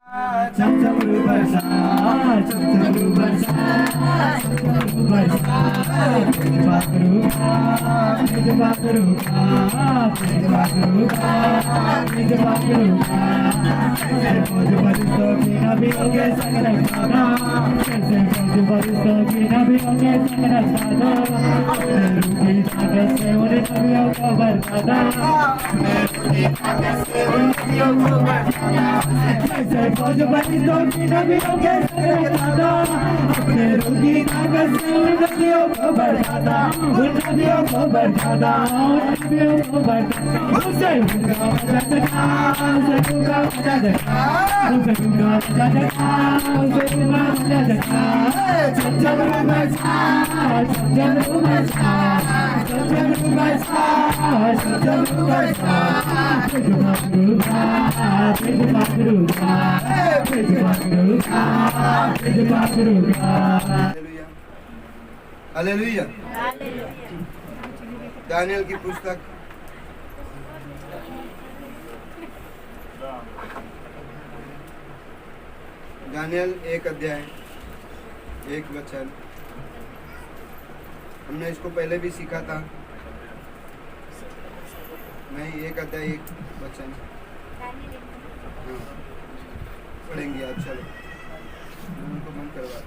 चमचम बरसा, चमचम बरसा, चमचम बरसा, भेजवा करूँगा, भेजवा करूँगा, भेजवा करूँगा, भेजवा करूँगा। कैसे फौज बरसों की नबियों के संग रखा, कैसे फौज बरसों की नबियों के संग रखा, अपने रूह की ताकत से उन नबियों को बरसाता, अपने रूह की ताकत से उन नबियों को बरसाता। कैसे फौज बरसों की नबियों के संग रखा, अपने रूह की ताकत से उन नबियों को बरसाता, उन नबियों को बरसाता, उन नबियों को बरसाता। उसे उनका मजा चखा, उसे उनका मजा चखा, उसे उनका मजा चखा, उसे उनका मजा चखा। चमचम बरसा, चमचम बरसा, चमचम बरसा, चमचम बरसा। भेजवा करूँगा, भेजवा करूँगा, भेजवा करूँगा, भेजवा करूँगा। हालेलुया। दानियल की पुस्तक दानियल 1 अध्याय 1 वचन। हमने इसको पहले भी सीखा था। नहीं, 1 अध्याय 1 वचन पढ़ेंगे आज। चलो उनको बंद करवा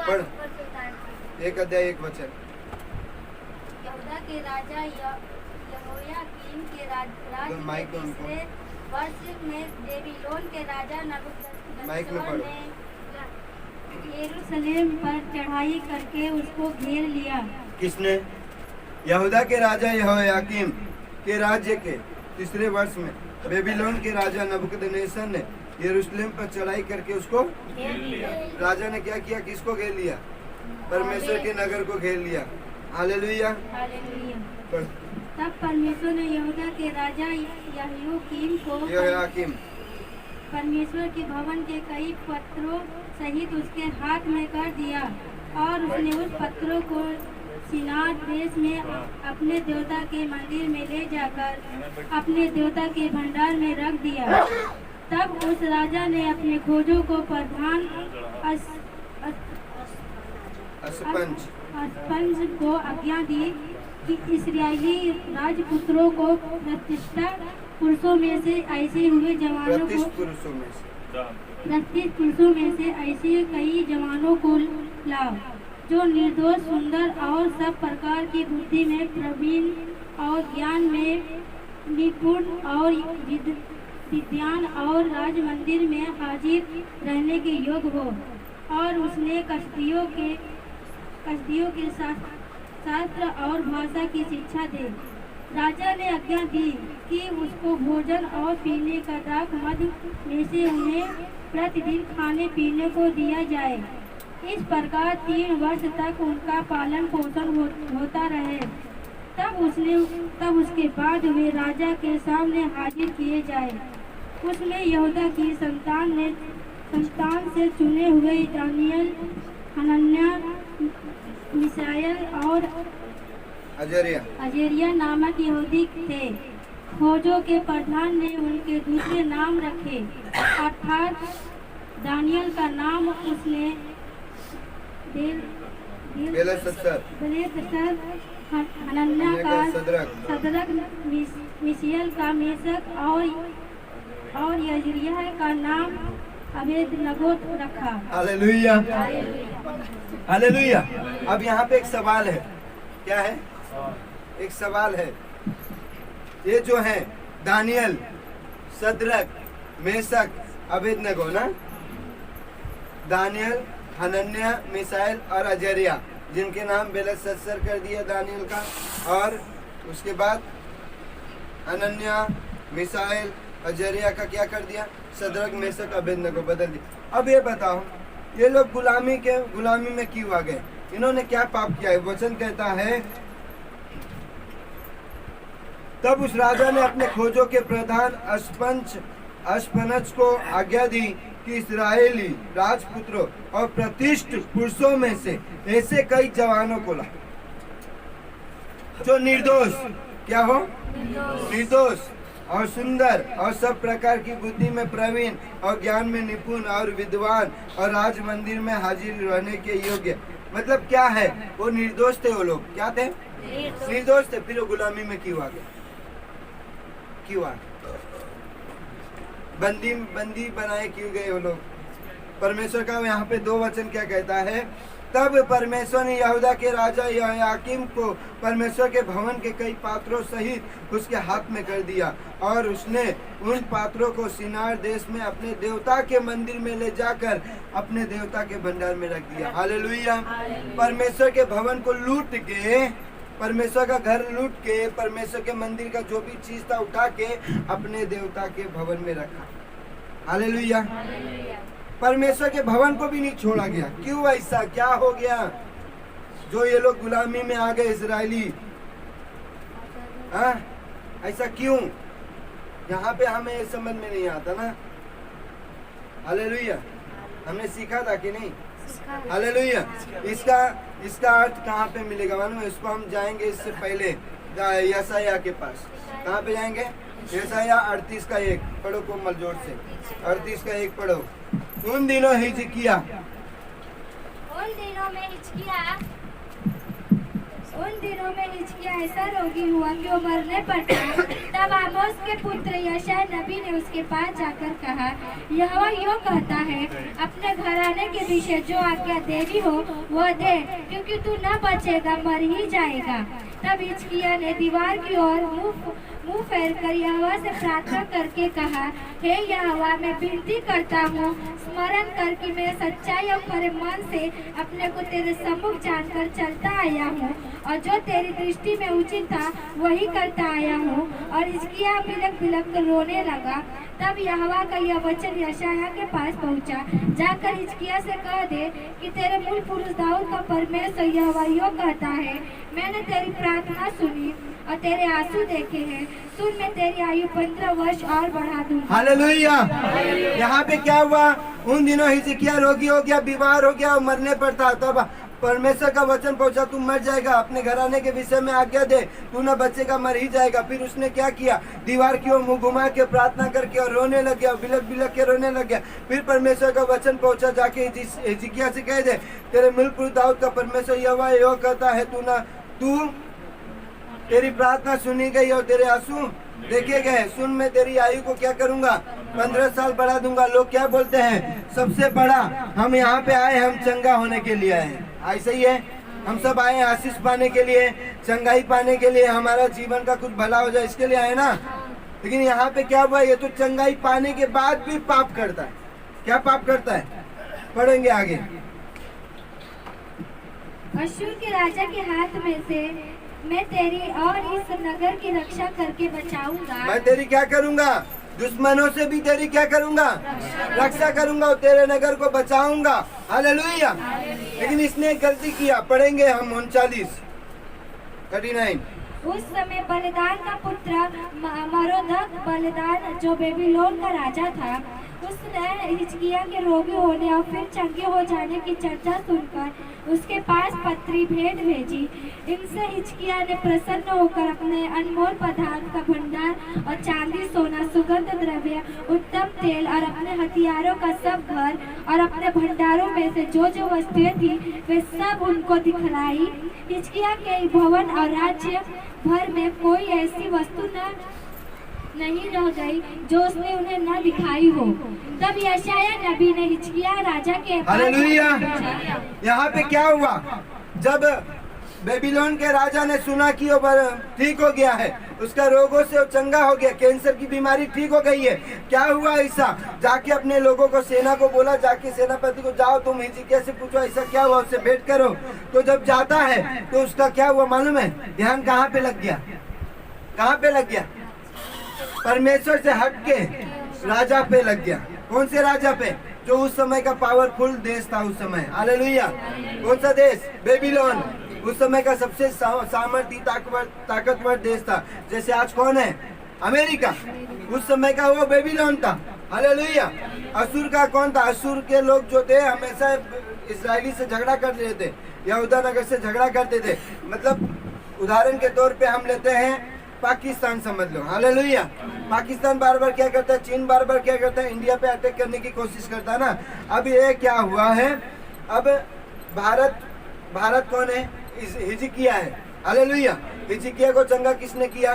पढ़। 1 अध्याय 1 वचन। यहूदा के राजा यहोयाकीम के राज्य माइक के दो उनको। तीसरे वर्ष में बेबीलोन के राजा माइक में नबूकदनेस्सर पढ़ो। ने यरूशलेम पर चढ़ाई करके उसको घेर लिया। किसने? यहूदा के राजा यहोयाकीम के राज्य के तीसरे वर्ष में बेबीलोन के राजा नबूकदनेस्सर ने यरूशलेम पर चढ़ाई करके उसको घेर लिया। राजा ने क्या किया? किसको घेर लिया? परमेश्वर के नगर को घेर लिया। हालेलुया। हालेलुया। पढ़। तब परमेश्वर ने यहूदा के राजा यहोयाकीम को यहोयाकीम परमेश्वर के भवन के कई पत्रों सहित उसके हाथ में कर दिया और उसने उस पत्रों को शिनार देश में अपने देवता के मंदिर में ले जाकर अपने देवता के भंडार में रख दिया। तब उस राजा ने अपने खोजों को प्रधान अस्पंज को आज्ञा दी कि इस्राएली राजपुत्रों को प्रतिष्ठा पुरुषों में से ऐसे हुए जवानों को 32 पुरुषों में से ऐसे कई जवानों को लाओ जो निर्दोष, सुंदर और सब प्रकार की बुद्धि में प्रवीण और ज्ञान में निपुण और विद्वान और राज मंदिर में हाजिर रहने के योग्य हो। और उसने कसदियों के शास्त्र और भाषा की शिक्षा दे। राजा ने आज्ञा दी कि उसको भोजन और पीने का दाख मध्य में से उन्हें प्रतिदिन खाने पीने को दिया जाए। इस प्रकार 3 वर्ष तक उनका पालन पोषण होता रहे। तब उसके बाद वे राजा के सामने हाजिर किए जाए। उसमें यहूदा की संतान से चुने हुए दानियल, हनन्याह, मिसाएल और अजरिया नामक यहूदी थे। खोजों के प्रधान ने उनके दूसरे नाम रखे, अर्थात दानियल का नाम उसने बेलशस्सर, हनन्याह का सदरक, मिसाएल का मेशक और अजरिया का नाम अबेदनगो रखा। हालेलुया। हालेलुया। अब यहाँ पे एक सवाल है। क्या है? एक सवाल है। ये जो है दानियल, सदरक, मेशक, अबेदनगो ना, दानियल, हनन्याह, मिसाएल और अजरिया, जिनके नाम बेलशस्सर कर दिया दानियल का, और उसके बाद हनन्याह, मिसाएल, अजरिया का क्या कर दिया? सदरक, मेशक, अबेदनगो बदल दिया। अब ये बताओ, ये लोग गुलामी में क्यों आ गए? इन्होंने क्या पाप किया है? वचन कहता है, तब उस राजा ने अपने खोजों के प्रधान अस्पनज को आज्ञा दी कि इस्राएली राजपुत्रों और प्रतिष्ठित पुरुषों में से ऐसे कई जवानों को ला जो निर्दोष, क्या हो? निर्दोष, और सुंदर और सब प्रकार की बुद्धि में प्रवीण और ज्ञान में निपुण और विद्वान और राज मंदिर में हाजिर रहने के योग्य। मतलब क्या है, वो निर्दोष थे। वो लोग क्या थे? निर्दोष थे। फिर वो गुलामी में क्यों आ गए? क्यों आ गए? बंदी बनाए क्यों गए वो लोग? परमेश्वर का यहाँ पे 2 वचन क्या कहता है? तब परमेश्वर ने यहूदा के राजा यहोयाकीम को परमेश्वर के भवन के कई पात्रों सहित उसके हाथ में कर दिया, और उसने उन पात्रों को सिनार देश में अपने देवता के मंदिर में ले जाकर अपने देवता के भंडार में रख दिया। हालेलुया। परमेश्वर के भवन को लूट के, परमेश्वर का घर लूट के, परमेश्वर के मंदिर का जो भी चीज था उठा के अपने देवता के भवन में रखा। हालेलुया। परमेश्वर के भवन को भी नहीं छोड़ा गया। क्यों ऐसा? क्या हो गया जो ये लोग गुलामी में आ गए इजरायली? ऐसा क्यों? यहाँ पे हमें ये समझ में नहीं आता ना। हालेलुया। हमने सीखा था कि नहीं? हालेलुया। इसका अर्थ कहाँ पे मिलेगा मालूम है? इसको हम जाएंगे इससे पहले यशायाह के पास। कहाँ पे जाएंगे? यशायाह 38 का 1 पढ़ो कोमल जोर से। 38 का 1 पढ़ो। उन दिनों हिजकिया ऐसा रोगी हुआ कि वो मरने पर था। तब आमोस के पुत्र यशायाह नबी ने उसके पास जाकर कहा, यहोवा यूं कहता है, अपने घराने के विषय जो आज्ञा देनी हो वह दे, क्योंकि तू न बचेगा, मर ही जाएगा। तब हिजकिय्याह ने दीवार की ओर मुंह फेर कर यहोवा से प्रार्थना करके कहा, हे यहोवा, मैं विनती करता हूँ, स्मरण कर कि मैं सच्चाई और मेरे मन से अपने को तेरे सम्मुख जानकर चलता आया हूँ, और जो तेरी दृष्टि में उचित था वही करता आया हूँ। और हिजकिय्याह बिलख बिलख कर रोने लगा। तब यहोवा का यह वचन यशायाह के पास पहुंचा, जाकर हिजकिय्याह से कह दे कि तेरे मूल पुरुष दाऊद का परमेश्वर यहोवा यूं कहता है, मैंने तेरी प्रार्थना सुनी और तेरे आंसू देखे हैं। सुन, मैं तेरी आयु 15 वर्ष और बढ़ा दूंगा। हालेलुया। यहाँ पे क्या हुआ? उन दिनों हिजकिय्याह रोगी हो गया, बीमार हो गया और मरने पर था। तब परमेश्वर का वचन पहुंचा, तू मर जाएगा, अपने घराने के विषय में आज्ञा दे, तू न बचेगा, मर ही जाएगा। फिर उसने क्या किया? दीवार की ओर मुंह घुमा के प्रार्थना करके और रोने लग गया, बिलख बिलख के रोने लग गया। फिर परमेश्वर का वचन पहुंचा, जाके हिजकिय्याह से कह दे, तेरे मूल पुरुष दाऊद का परमेश्वर यहोवा यूं कहता है, तेरी प्रार्थना सुनी गई और तेरे आंसू देखे गए। सुन, मैं तेरी आयु को क्या करूंगा? 15 साल बढ़ा दूंगा। लोग क्या बोलते हैं? सबसे बड़ा हम यहाँ पे आए, हम चंगा होने के लिए आए। ऐसा ही है, हम सब आए आशीष पाने के लिए, चंगाई पाने के लिए, हमारा जीवन का कुछ भला हो जाए, इसके लिए आए ना। लेकिन यहाँ पे क्या हुआ? ये तो चंगाई पाने के बाद भी पाप करता है। क्या पाप करता है? पढ़ेंगे आगे। अश्शूर के राजा के हाथ में से मैं तेरी और इस नगर की रक्षा करके बचाऊंगा। मैं तेरी क्या करूंगा? दुश्मनों से भी तेरी क्या करूंगा? रक्षा करूंगा और तेरे नगर को बचाऊंगा। हालेलुया। लेकिन इसने एक गलती किया। पढ़ेंगे हम 39। उस समय बलदान का पुत्र मरोदक बलदान, जो बेबीलोन का राजा था, उसने हिजकिय्याह के रोगी होने और फिर चंगे हो जाने की चर्चा सुनकर उसके पास पत्री भेंट भेजी। इनसे हिजकिय्याह ने प्रसन्न होकर अपने अनमोल पदार्थ का भंडार और चांदी, सोना, सुगंध द्रव्य, उत्तम तेल और अपने हथियारों का सब घर और अपने भंडारों में से जो जो वस्तुएं थी वे सब उनको दिखलाई। हिजकिय्याह के भवन और राज्य भर में कोई ऐसी वस्तु नहीं रह गई जो उसने उन्हें न दिखाई हो। तब यशायाह नबी ने हिजकिय्याह राजा के हालेलुया। यहाँ पे क्या हुआ? जब बेबीलोन के राजा ने सुना कि वो ठीक हो गया है, उसका रोगों से वो चंगा हो गया, कैंसर की बीमारी ठीक हो गई है। क्या हुआ ऐसा? जाके अपने लोगों को, सेना को बोला, जाके सेनापति को, जाओ तुम हिजकिय्याह से पूछो ऐसा क्या हुआ, उससे भेंट करो। तो जब जाता है तो उसका क्या हुआ मालूम है? ध्यान कहाँ पे लग गया? कहाँ पे लग गया? परमेश्वर से हट के राजा पे लग गया। कौन से राजा पे? जो उस समय का पावरफुल देश था उस समय। हालेलुया। कौन सा देश? बेबीलोन। उस समय का सबसे सामर्थ्य ताकतवर देश था। जैसे आज कौन है? अमेरिका। उस समय का वो बेबीलोन था। हालेलुया। असूर का कौन था? असूर के लोग जो थे हमेशा इस्राएली से झगड़ा कर रहे थे, यहूदा नगर से झगड़ा करते थे। मतलब उदाहरण के तौर पे हम लेते हैं पाकिस्तान समझ लो, हालेलुया। पाकिस्तान बार बार क्या करता है, चीन बार बार क्या करता है, इंडिया पे अटैक करने की कोशिश करता है ना। अब ये क्या हुआ है, अब भारत कौन है, हिजकिया है, हालेलुया। हिजकिया को चंगा किसने किया,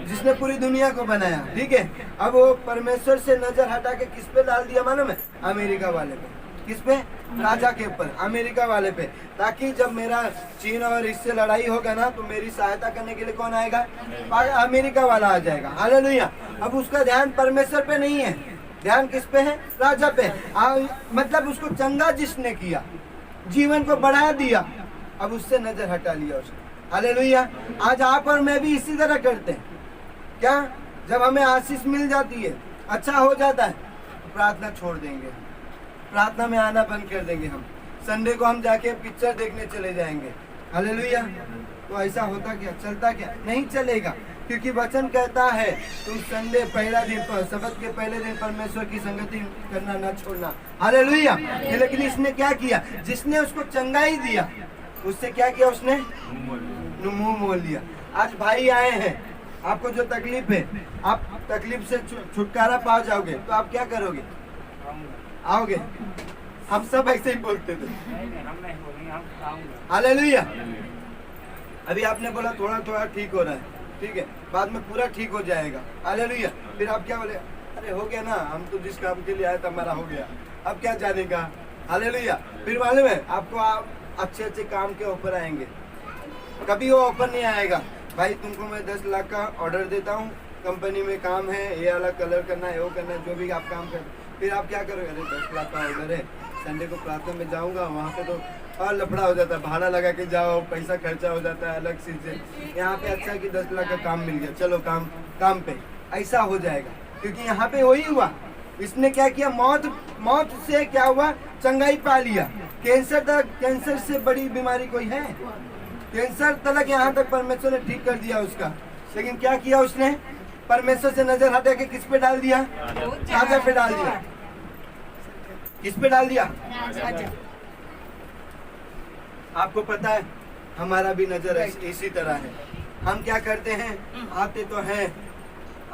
जिसने पूरी दुनिया को बनाया, ठीक है। अब वो परमेश्वर से नजर हटा के किस पे डाल दिया मालूम है, अमेरिका वाले पे। किस पे, राजा के ऊपर, अमेरिका वाले पे। ताकि जब मेरा चीन और इससे लड़ाई होगा ना, तो मेरी सहायता करने के लिए कौन आएगा, अमेरिका वाला आ जाएगा, हालेलुया। अब उसका ध्यान परमेश्वर पे नहीं है, ध्यान किस पे है, राजा पे। मतलब उसको चंगा जिसने किया, जीवन को बढ़ा दिया, अब उससे नजर हटा लिया उसने, हालेलुया। आज आप और मैं भी इसी तरह करते हैं। क्या, जब हमें आशीष मिल जाती है, अच्छा हो जाता है, तो प्रार्थना छोड़ देंगे, प्रार्थना में आना बंद कर देंगे। हम संडे को हम जाके पिक्चर देखने चले जाएंगे, हालेलुया। तो ऐसा होता क्या, चलता क्या, नहीं चलेगा। क्योंकि वचन कहता है तुम संडे पहला दिन पर, सबत के पहले दिन परमेश्वर की संगति करना ना छोड़ना, हालेलुया। लेकिन इसने क्या किया, जिसने उसको चंगाई दिया, उससे क्या किया, उसने मुंह मोल लिया। आज भाई आए हैं, आपको जो तकलीफ है, आप तकलीफ से छुटकारा पा जाओगे, तो आप क्या करोगे, आओगे। हम सब ऐसे ही बोलते थे, हालेलुया। अभी आपने बोला थोड़ा थोड़ा ठीक हो रहा है, ठीक है, बाद में पूरा ठीक हो जाएगा, हालेलुया। फिर आप क्या बोले, अरे हो गया ना, हम तो जिस काम के लिए आए थे हमारा हो गया, अब क्या जानेगा, हालेलुया। फिर मालूम है आपको, आप अच्छे अच्छे काम के ऑफर आएंगे, कभी वो ऑफर नहीं आएगा, भाई तुमको मैं 10 लाख का ऑर्डर देता हूँ, कंपनी में काम है, ये अलग कलर करना है, वो करना है, जो भी आप काम कर। फिर आप क्या करोगे, अरे 10 लाख का ऑर्डर है, संडे को प्रार्थना में जाऊंगा, वहाँ पे तो और लफड़ा हो जाता है, भाड़ा लगा के जाओ, पैसा खर्चा हो जाता है अलग से। यहाँ पे अच्छा कि 10 लाख का काम मिल गया, चलो काम पे, ऐसा हो जाएगा। क्योंकि यहाँ पे वही हुआ, इसने क्या किया, मौत से क्या हुआ, चंगाई पा लिया। कैंसर से बड़ी बीमारी कोई है, कैंसर तलक यहाँ तक परमेश्वर ने ठीक कर दिया उसका। लेकिन क्या किया उसने, परमेश्वर से नजर हटा के किस पे डाल दिया, राजा पे डाल दिया। किस पे डाल दिया, आपको पता है हमारा भी नजर इसी तरह है। हम क्या करते हैं, आते तो हैं,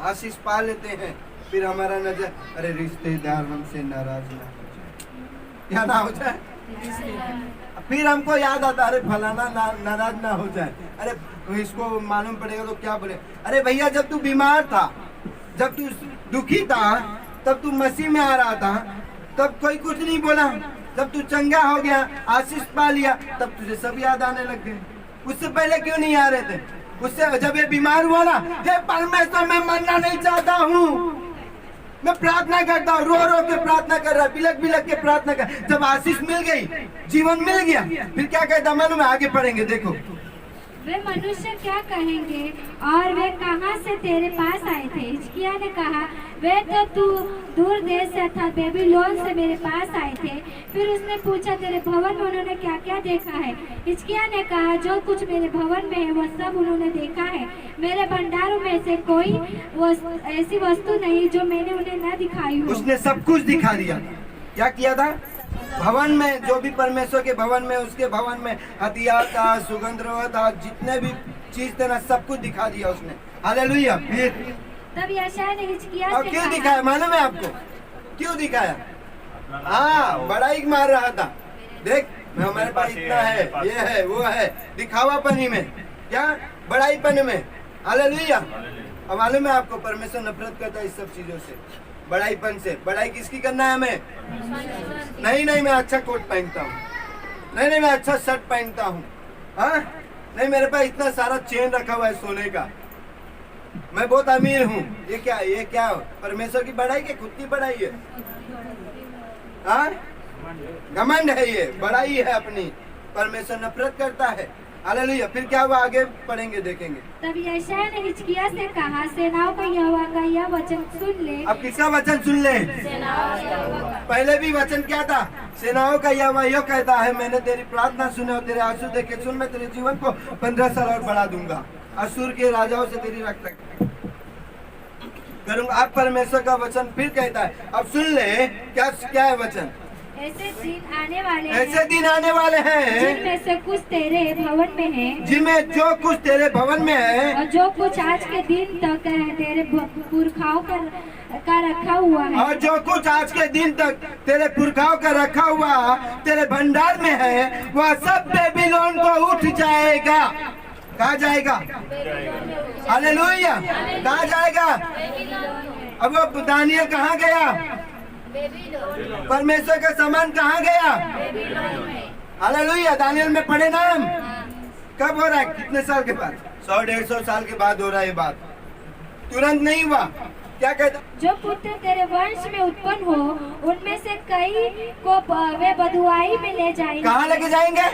आशीष पा लेते हैं, फिर हमारा नजर, अरे रिश्तेदार हमसे नाराज ना हो जाए, क्या ना हो जाए, फिर हमको याद आता, अरे फलाना नाराज ना हो जाए, अरे इसको मालूम पड़ेगा तो क्या बोले। अरे भैया, जब तू बीमार था, जब तू दुखी था, तब तू मसीह में आ रहा था, तब कोई कुछ नहीं बोला। जब तू चंगा हो गया, आशीष पा लिया, तब तुझे सब याद आने लग गए। उससे पहले क्यों नहीं आ रहे थे, उससे जब ये बीमार हुआ ना, हे परमेश्वर मैं मरना नहीं चाहता हूँ, मैं प्रार्थना करता हूँ, रो रो के प्रार्थना कर रहा, बिलक के प्रार्थना कर। जब आशीष मिल गई, जीवन मिल गया, फिर क्या कहता, मालूम है, आगे पढ़ेंगे, देखो। वे मनुष्य क्या कहेंगे, और वे कहाँ से तेरे पास आए थे। हिजकिय्याह ने कहा, वे तो दूर देश से अर्थात बेबीलोन से मेरे पास आए थे। फिर उसने पूछा, तेरे भवन में उन्होंने क्या क्या देखा है। हिजकिय्याह ने कहा, जो कुछ मेरे भवन में है वह सब उन्होंने देखा है। मेरे भंडारों में से कोई ऐसी वस्तु नहीं जो मैंने उन्हें न दिखाई हो। उसने सब कुछ दिखा दिया। क्या किया था, भवन में, जो भी परमेश्वर के भवन में, उसके भवन में हथियार था, सुगंध था, जितने भी चीज थे ना, सब कुछ दिखा दिया उसने, हालेलुया। फिर तब यशायाह ने हिजकिय्याह से क्यों दिखाया, मालूम है आपको क्यों दिखाया, हाँ, बड़ाई मार रहा था, देख हमारे पास इतना है, ये है, वो है, दिखावापनी में, क्या बड़ाईपन में, हालेलुया। अब मालूम है आपको, परमेश्वर नफरत करता है इस सब चीजों से, बड़ाईपन से। बड़ाई किसकी करना है हमें, नहीं मैं अच्छा कोट पहनता हूँ, नहीं मैं अच्छा शर्ट पहनता हूँ, हाँ, नहीं मेरे पास इतना सारा चेन रखा हुआ है सोने का, मैं बहुत अमीर हूँ, ये क्या परमेश्वर की बड़ाई के, खुद की बड़ाई है, हाँ, घमंड है, ये बड़ाई है अपनी, परमेश्वर नफरत करता है, हालेलुया। फिर क्या हुआ, आगे पढ़ेंगे, देखेंगे। तब यशायाह ने हिजकिय्याह से कहा, सेनाओं का यहोवा का यह वचन सुन ले। अब किसका वचन सुन ले, पहले भी वचन क्या था, सेनाओं का यहोवा यह कहता है, मैंने तेरी प्रार्थना सुने और तेरे आंसू देखे, सुन मैं तेरे जीवन को 15 साल और बढ़ा दूंगा, असुर के राजाओं से तेरी रक्षा करूंगा। अब परमेश्वर का वचन फिर कहता है, अब सुन ले, क्या है वचन, ऐसे दिन आने वाले ऐसे दिन आने वाले हैं जिनमें से कुछ तेरे भवन में है जिनमें जो कुछ तेरे भवन में है और जो कुछ आज के दिन तक है तेरे पुरखाओं का रखा हुआ है। और जो कुछ आज के दिन तक तेरे पुरखाओं का रखा हुआ तेरे भंडार में है वह सब बेबीलोन को उठ जाएगा। कहाँ जाएगा? हालेलुया। कहाँ जाएगा? अब वो दानियल कहाँ गया? परमेश्वर का सामान कहाँ गया? हालेलुया। दानियल में पढ़े नाम कब हो रहा है? कितने साल के बाद? 100-150 साल के बाद हो रहा है ये बात, तुरंत नहीं हुआ। क्या कहता? जो पुत्र तेरे वंश में उत्पन्न हो उनमें से कई को वे बधुआई में ले जाएंगे। कहाँ लेके जाएंगे?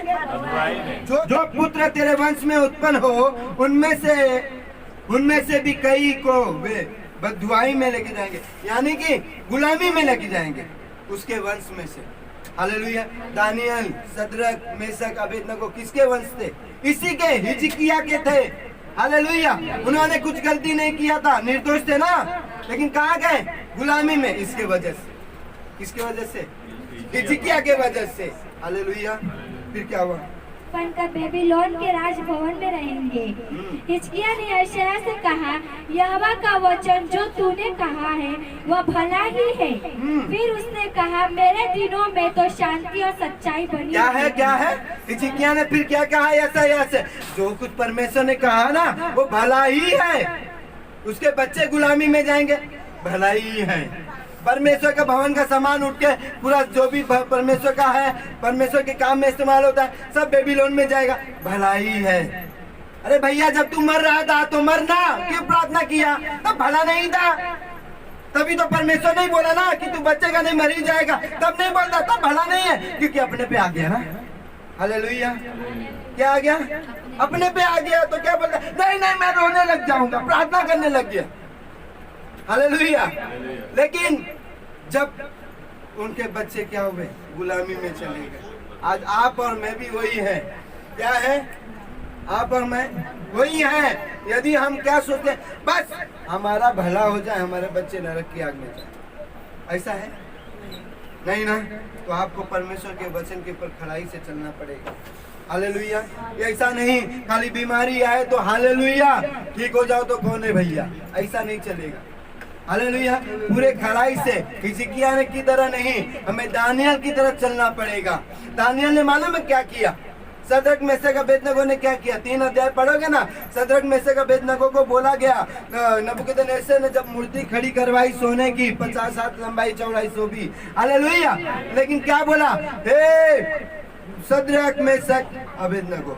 जो पुत्र तेरे वंश में उत्पन्न हो उनमें से भी कई को वे बधुआई में लेके जाएंगे, यानी कि गुलामी में लेके जाएंगे उसके वंश में से। हालेलुया। दानियल, सदरक, मेशक, अबेदनगो किसके वंश थे? इसी के, हिजकिय्याह के थे। हालेलुया। उन्होंने कुछ गलती नहीं किया था, निर्दोष थे ना, लेकिन कहाँ गए? गुलामी में। इसके वजह से, किसके वजह से? हिजकिय्याह के वजह से। हालेलुया। फिर क्या हुआ? बनकर बेबीलोन के राजभवन में रहेंगे। हिजकिय्याह ने यशायाह से कहा, यहोवा का वचन जो तूने कहा है वह भला ही है। फिर उसने कहा, मेरे दिनों में तो शांति और सच्चाई बनी। क्या है? क्या है? हिजकिय्याह ने फिर क्या कहा? यशायाह से जो कुछ परमेश्वर ने कहा ना वो भला ही है। उसके बच्चे गुलामी में जाएंगे, भला ही है। परमेश्वर का भवन का सामान उठ के पूरा जो भी परमेश्वर का है, परमेश्वर के काम में इस्तेमाल होता है, सब बेबीलोन में जाएगा, भला ही है। अरे भैया, जब तू मर रहा था तो मरना, क्यों प्रार्थना किया? तब भला नहीं था। तभी तो परमेश्वर नहीं बोला ना कि तू बच्चेगा नहीं, मर ही जाएगा। तब नहीं बोलता, तब भला नहीं है, क्योंकि अपने पे आ गया ना। हालेलुया। क्या आ गया? अपने पे आ गया तो क्या बोलता? नहीं नहीं, मैं रोने लग जाऊंगा, प्रार्थना करने लग गया। हालेलुया। लेकिन जब उनके बच्चे क्या हुए? गुलामी में चले गए। आज आप और मैं भी वही है। क्या है? आप और मैं वही है। यदि हम क्या सोचते हैं, बस हमारा भला हो जाए, हमारे बच्चे नरक की आग में जाए, ऐसा है नहीं ना। तो आपको परमेश्वर के वचन के ऊपर खड़ाई से चलना पड़ेगा। हालेलुया। ऐसा नहीं खाली बीमारी आए तो हालेलुया ठीक हो जाओ तो कौन है भैया, ऐसा नहीं चलेगा। हालेलुया। पूरे खड़ाई से हिजकिय्याह की तरह नहीं, हमें दानियल की तरह चलना पड़ेगा। दानियल ने मालूम है क्या किया? सदरक, मेशक, अबेदनगो ने क्या किया? 3 अध्याय पढ़ोगे ना। सदरक, मेशक, अबेदनगो को बोला गया, नबूकदनेस्सर ने जब मूर्ति खड़ी करवाई सोने की, 50 हाथ लंबाई चौड़ाई सोबी। हालेलुया। लेकिन क्या बोला? हे सदरक, मेशक, अबेदनगो,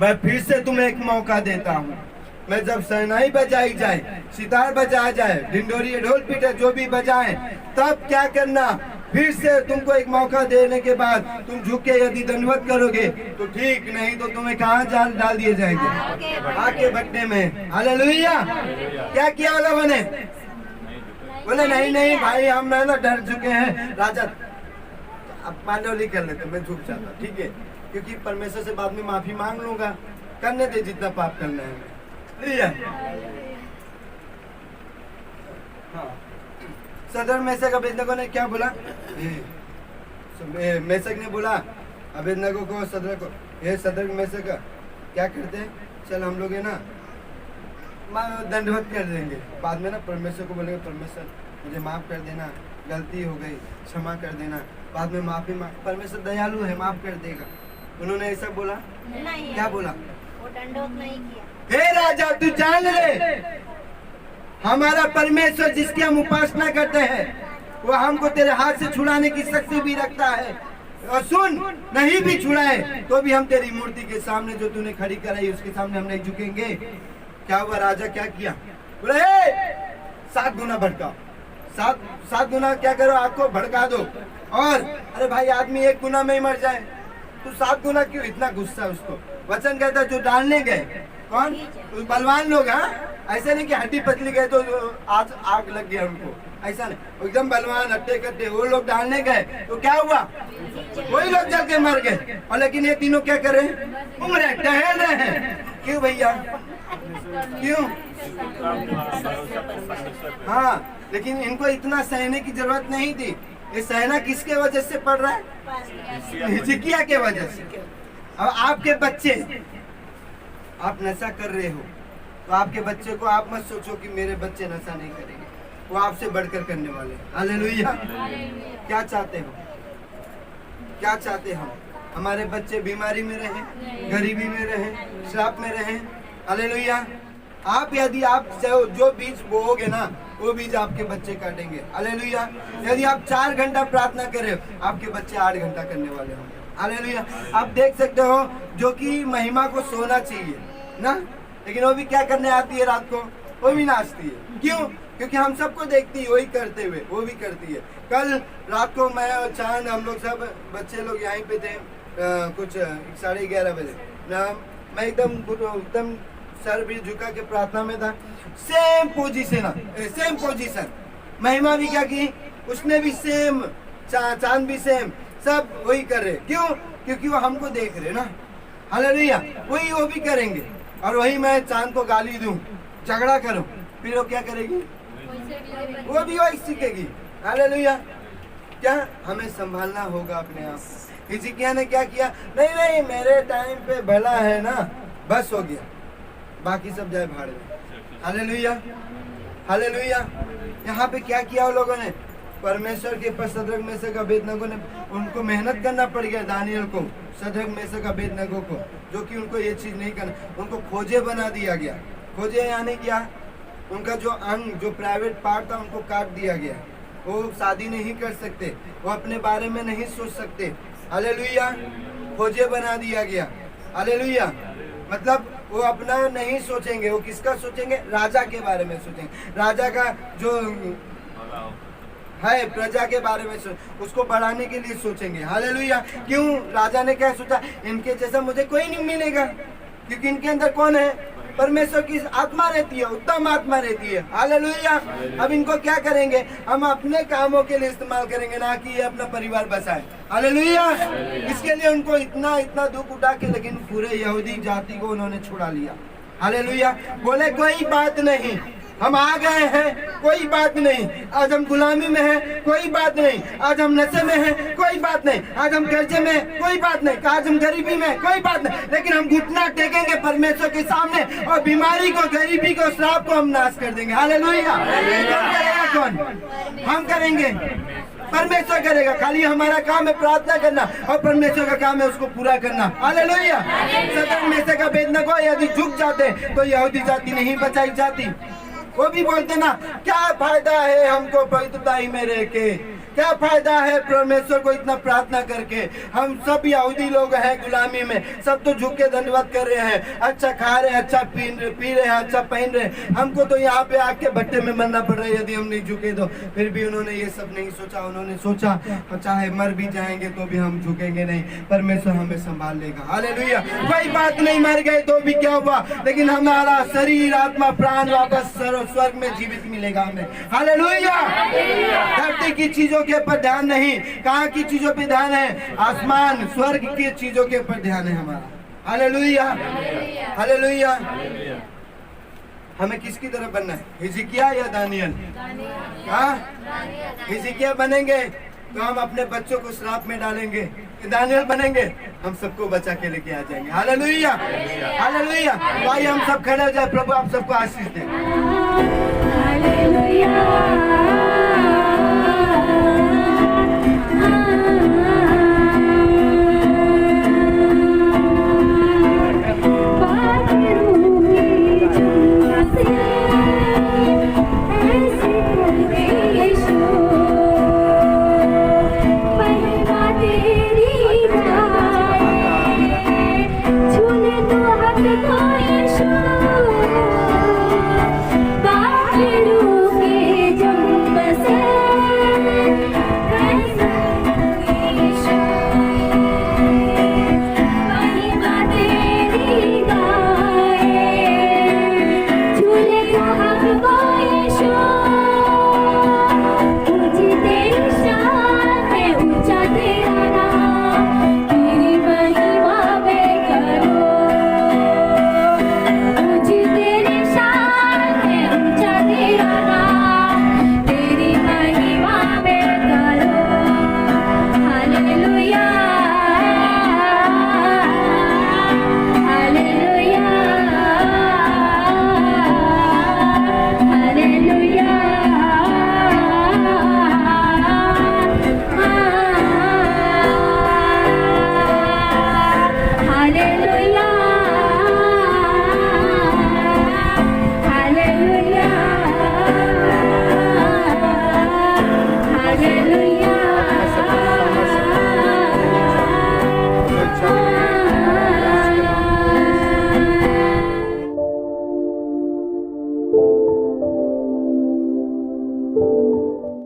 मैं फिर से तुम्हें एक मौका देता हूँ। मैं जब शहनाई बजाई जाए, सितार बजाया जाए, ढिंडोरी, ढोल पीटे जो भी बजाएं, तब क्या करना? फिर से तुमको एक मौका देने के बाद तुम झुक के यदि दंडवत करोगे तो ठीक, नहीं तो तुम्हें कहाँ डाल दिए जाएंगे? आके भट्टे में। हालेलुया। क्या किया वो लोगों ने? बोले नहीं नहीं भाई, हम ना डर चुके हैं राजा, अब मांडवली कर लेते, मैं झुक जाता, ठीक है, क्योंकि परमेश्वर से बाद में माफी मांग लूंगा, करने दे जितना पाप करना है। हाँ। सदर मेशक, अबेदनगो ने क्या बोला? मेशक ने बोला अबेदनगो को, सदर को, ये सदर मेशक क्या करते हैं, चल हम लोग है ना दंडवत कर देंगे, बाद में ना परमेश्वर को बोलेंगे, परमेश्वर मुझे माफ कर देना, गलती हो गई, क्षमा कर देना, बाद में माफी मांग, परमेश्वर दयालु है, माफ कर देगा। उन्होंने ऐसा बोला नहीं। क्या बोला? वो दंडवत नहीं किया। हे राजा, तू जान ले, हमारा परमेश्वर जिसकी हम उपासना करते हैं वो हमको तेरे हाथ से छुड़ाने की शक्ति भी रखता है, और सुन, नहीं भी छुड़ाए तो भी हम तेरी मूर्ति के सामने जो तूने खड़ी कराई उसके सामने हम नहीं झुकेंगे। क्या हुआ? राजा क्या किया? बोले 7 गुना भड़काओ, 7 गुना क्या करो? आपको भड़का दो। और अरे भाई, आदमी 1 गुना में ही मर जाए, तू 7 गुना क्यों? इतना गुस्सा उसको। वचन कहता जो डालने गए, कौन? बलवान लोग। हाँ, ऐसे नहीं कि हड्डी पतली गए तो आज आग लग गया उनको, ऐसा नहीं, एकदम बलवान हट्टे कट्टे वो लोग डालने गए तो क्या हुआ? वही लोग जल के मर गए। और लेकिन ये तीनों क्या कर रहे हैं? घूम रहे, टहल रहे हैं। क्यों भैया? क्यों? हाँ, लेकिन इनको इतना सहने की जरूरत नहीं थी। ये सहना किसके वजह से पड़ रहा है? हिजकिय्याह के वजह से। अब आपके बच्चे, आप नशा कर रहे हो तो आपके बच्चे को आप मत सोचो कि मेरे बच्चे नशा नहीं करेंगे, वो आपसे बढ़कर करने वाले हैं। हालेलुया। क्या चाहते हो? क्या चाहते हम? हमारे बच्चे बीमारी में रहें, गरीबी में रहें, श्राप में रहें? हालेलुया। आप यदि आप जो बीज बोओगे ना, वो बीज आपके बच्चे काटेंगे। हालेलुया। यदि आप 4 घंटा प्रार्थना करें, आपके बच्चे 8 घंटा करने वाले होंगे। हालेलुया। आप देख सकते हो जो कि महिमा को सोना चाहिए ना, लेकिन वो भी क्या करने आती है रात को? वो भी नाचती है। क्यों? क्योंकि हम सबको देखती है वही करते हुए, वो भी करती है। कल रात को मैं और चांद, हम लोग सब बच्चे लोग यहीं पे थे, कुछ 11:30 बजे ना, मैं एकदम सर भी झुका के प्रार्थना में था। Same position. महिमा भी क्या की? उसने भी सेम, चांद भी सेम, सब वही कर रहे। क्यों? क्योंकि वो हमको देख रहे ना। हालेलुया। वही वो भी करेंगे। और वही मैं चांद को गाली दूं, झगड़ा करूं, फिर वो क्या करेगी? वो भी वही सीखेगी। हालेलुया। क्या हमें संभालना होगा अपने आप। हिजकिय्याह ने क्या किया? नहीं, मेरे टाइम पे भला है ना, बस हो गया, बाकी सब जाए भाड़ में। हालेलुया। हालेलुया। यहाँ पे क्या किया उन लोगों ने? परमेश्वर के पर सदरक मेशक अबेदनगो ने, उनको मेहनत करना पड़ गया दानियल को, सदरक मेशक अबेदनगो को, जो कि उनको ये चीज नहीं करना, उनको खोजे बना दिया गया। खोजे यानी क्या? उनका जो अंग, जो प्राइवेट पार्ट था, उनको काट दिया गया। वो शादी नहीं कर सकते, वो अपने बारे में नहीं सोच सकते। हालेलुया। खोजे बना दिया गया। हालेलुया। मतलब वो अपना नहीं सोचेंगे, वो किसका सोचेंगे? राजा के बारे में सोचेंगे। राजा का जो है प्रजा के बारे में उसको बढ़ाने के लिए सोचेंगे। हालेलुया। क्यों? राजा ने क्या सोचा? इनके जैसा मुझे कोई नहीं मिलेगा, क्योंकि इनके अंदर कौन है? परमेश्वर की आत्मा रहती है, उत्तम आत्मा रहती है। हालेलुया। अब इनको क्या करेंगे? हम अपने कामों के लिए इस्तेमाल करेंगे, ना कि ये अपना परिवार बसाए। हालेलुया। इसके लिए उनको इतना दुख उठा के, लेकिन पूरे यहूदी जाति को उन्होंने छुड़ा लिया। हालेलुया। बोले कोई बात नहीं, हम आ गए हैं, कोई बात नहीं। आज हम गुलामी में हैं, कोई बात नहीं। आज हम नशे में हैं, कोई बात नहीं। आज हम कर्जे में, कोई बात नहीं। आज हम गरीबी में, कोई बात नहीं। लेकिन हम घुटना टेकेंगे परमेश्वर के सामने, और बीमारी को, गरीबी को, श्राप को हम नाश कर देंगे। हालेलुया। कौन करेगा? कौन? हम करेंगे। परमेश्वर करेगा। खाली हमारा काम है प्रार्थना करना, और परमेश्वर का काम है उसको पूरा करना। हालेलुया। सदरक मेशक अबेदनगो यदि झुक जाते तो यहूदी जाति नहीं बचाई जाती। वो भी बोलते ना, क्या फायदा है हमको पवित्रताई में रह के, क्या फायदा है परमेश्वर को इतना प्रार्थना करके। हम सब यहूदी लोग हैं गुलामी में, सब तो झुक के धन्यवाद कर रहे हैं, अच्छा खा रहे हैं, अच्छा पी रहे हैं, अच्छा पहन रहे हैं। हमको तो यहाँ पे आके भट्टे में मरना पड़ रहा है यदि हम नहीं झुके तो। फिर भी उन्होंने ये सब नहीं सोचा। उन्होंने सोचा चाहे मर भी जाएंगे तो भी हम झुकेंगे नहीं, परमेश्वर हमें संभाल लेगा। हालेलुया। कोई बात नहीं, मर गए तो भी क्या हुआ, लेकिन हमारा शरीर, आत्मा, प्राण वापस स्वर्ग में जीवित मिलेगा हमें। हालेलुया। धरती की चीजों के ऊपर ध्यान नहीं, कहाँ की चीजों पे ध्यान है? आसमान, स्वर्ग की चीजों के ऊपर ध्यान है हमारा। हालेलुया। हालेलुया। हमें किसकी तरफ बनना है? हिजकिय्याह या दानियल? हाँ, हिजकिय्याह बनेंगे तो हम अपने बच्चों को श्राप में डालेंगे। दानियल बनेंगे, हम सबको बचा के लेके आ जाएंगे। हालेलुया। हालेलुया। भाई हम सब खड़े हो जाए, प्रभु आप सबको आशीष दे। हालेलुया।